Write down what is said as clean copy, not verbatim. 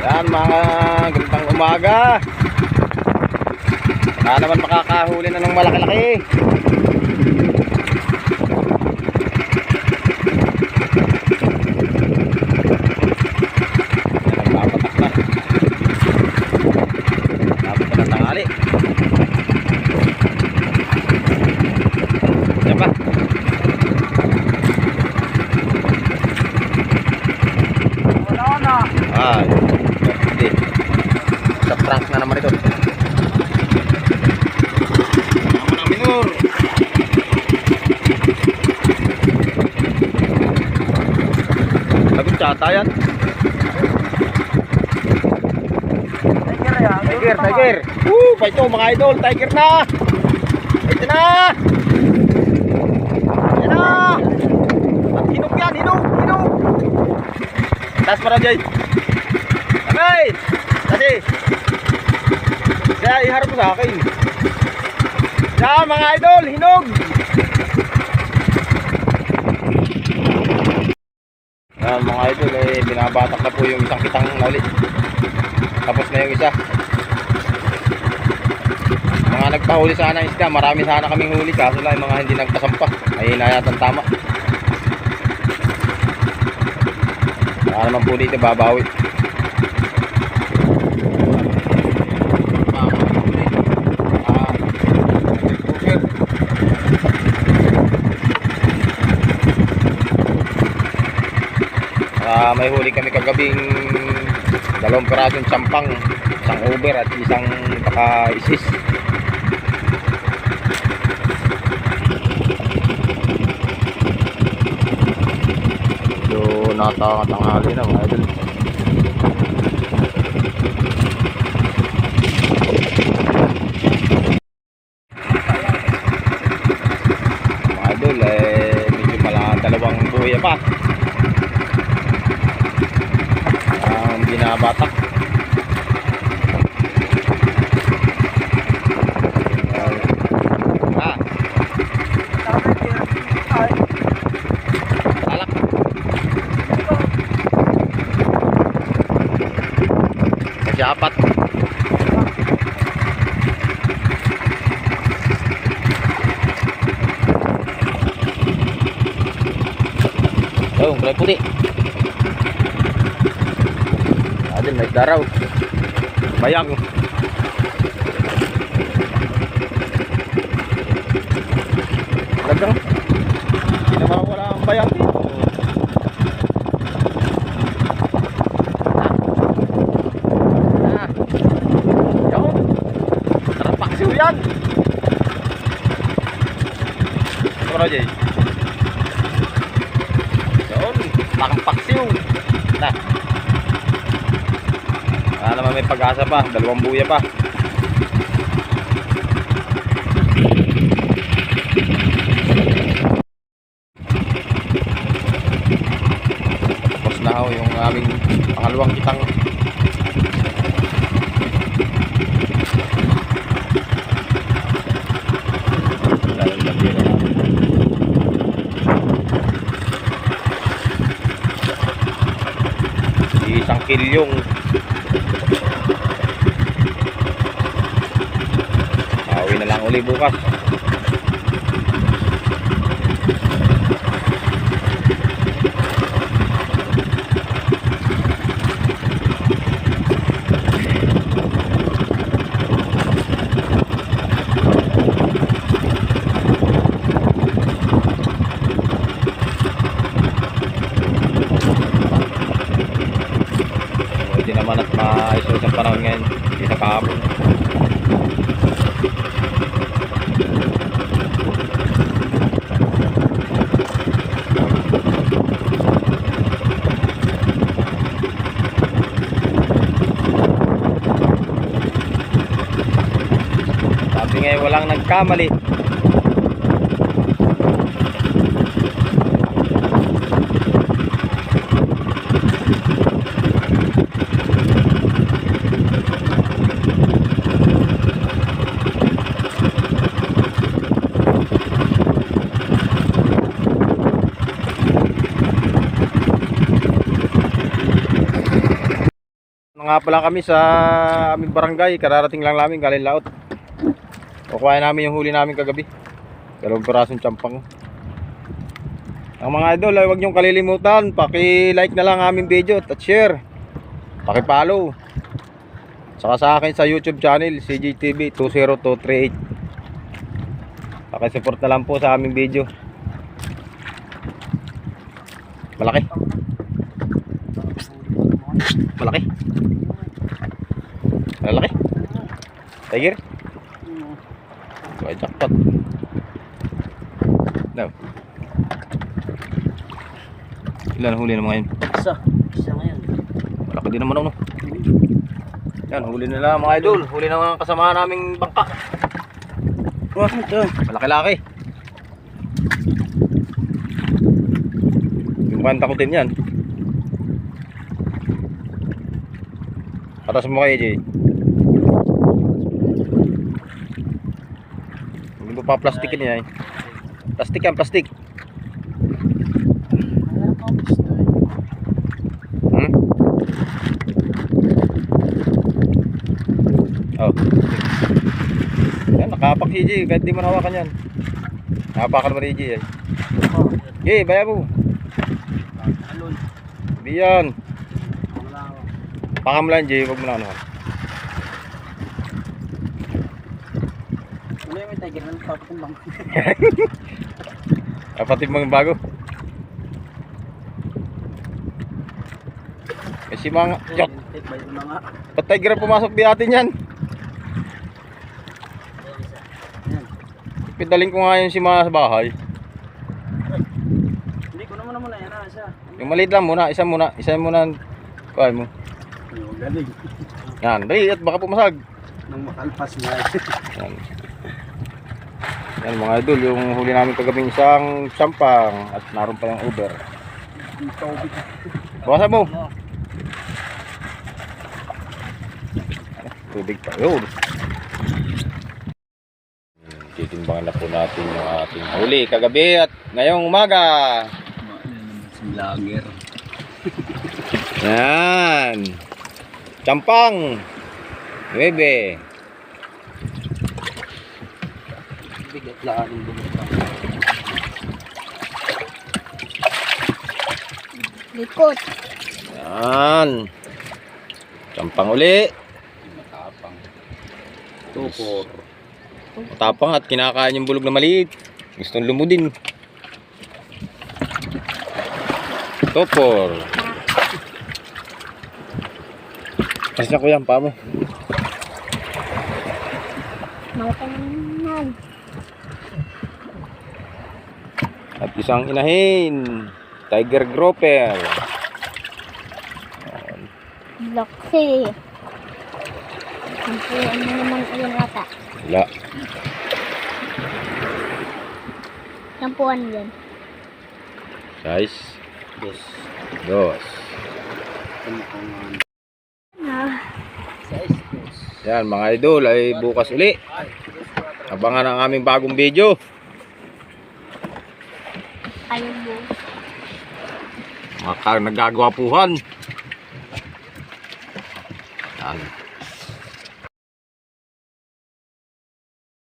Yan mga gandang umaga. Baka naman makakahuli na ng malaki-laki. Nagpapatak na. Tapos na ng tanghali. Yan pa. Wala na. Hindi. Sa prank na naman ito. Naman ang minor. Lagot tsata yan. Tiger yan. Tiger. Pa ito mga idol. Tiger na. Ito na. Yan na. At hinog yan. Hinog. Tas para Jay. Okay. Kasi kaya iharap mo sa akin. Yan mga idol. Hinog. Yan mga idol. Binabatak na po yung isang kitang na ulit. Tapos na yung isa. Mga nagpahuli sana ng isda. Marami sana kaming huli. Kaso lang yung mga hindi nagpasampa. Ay hinayatan tama. Baka naman po dito babawi. May huli kami kagabing 2 pirasong sampang, isang over at isang paka-isis. So natatanghali na mga idol. Mga idol medyo dalawang buya pa ang binabatak. Talak. Kasi apat. Oh, kulay puti. Adin may daraw. Bayang. Lagang. Hindi na mawala ang bayang dito. Yun. Tarapak siyo yan. Ito na Jay. Yun. Takang paksiw. Na. Naman may pag-asa pa, 2 buya pa. Tapos na ho yung aming pangalawang kitang. Isang kilyong. Pauwi na lang uli bukas. Hindi naman at maayos sa panahon ngayon. Hindi na kahapon. Sabi nga walang nagkamali. nga pala kami sa aming barangay. Kararating lang namin galing laot. Kukuhain namin yung huli namin kagabi. 2 pirasong tsampang. Ang mga idol, ay huwag niyong kalilimutan, paki-like na lang aming video at share. Paki-follow. Saka sa akin sa YouTube channel, CJTV 20238. Paki-support na lang po sa aming video. Malaki. Malaki. Malaki. Tiger. Ay, jackpot. No. Ilan huli na mga yun? Isa ngayon. Malaki din naman ako, no? Yan, huli na lang mga idol. Huli na mga kasama naming bangka. Malaki-laki. Yung kanta ko din yan. Patas mo kayo, Jay. Hindi mo pa plastikin niya eh. Plastik yan, plastik. Hmm? Oh. Yan, nakapak si Jay. Kahit di mo nahawakan yan. Nakapakan mo rin Jay. Jay, baya mo. Hindi yan. Pakam lang Jay, huwag mo na ano. Wala yung may tiger na nagpapatimbang. Napatimbang bago. Kasi mga chok. Ba't tiger pumasok di atin yan? Pidaling ko nga yun si mga sa bahay. Hindi ko naman muna yan siya. Yung maliit lang muna, isa muna kuhay mo. Galing. Yan, dali at baka pumasag. Nang makalpas nga. Yan. Yan mga idol, yung huli namin kagabing isang sampang at naroon pa yung Uber. Bawasan mo. Tubig pa yun. Titimbangan na po natin yung ating huli kagabi at ngayong umaga. Si lager. Yan. Campang. 9. Bigat laan ng bumutang. Likot. Yan. Campang uli. Matapang. Tupor. Matapang at kinakain yung bulog na maliit. Gustong lumudin. Topor. Kasi na kuya, ang paa mo. Matanan. At isang inahin. Tiger grouper. Laksi. Ano naman yun ata? Wala. Sampuan yun. Size. Dos. 2. Size dos. Yan mga idol, ay bukas uli. Abangan ang aming bagong video. Ayun mo. Nagagawa puhan. Yan.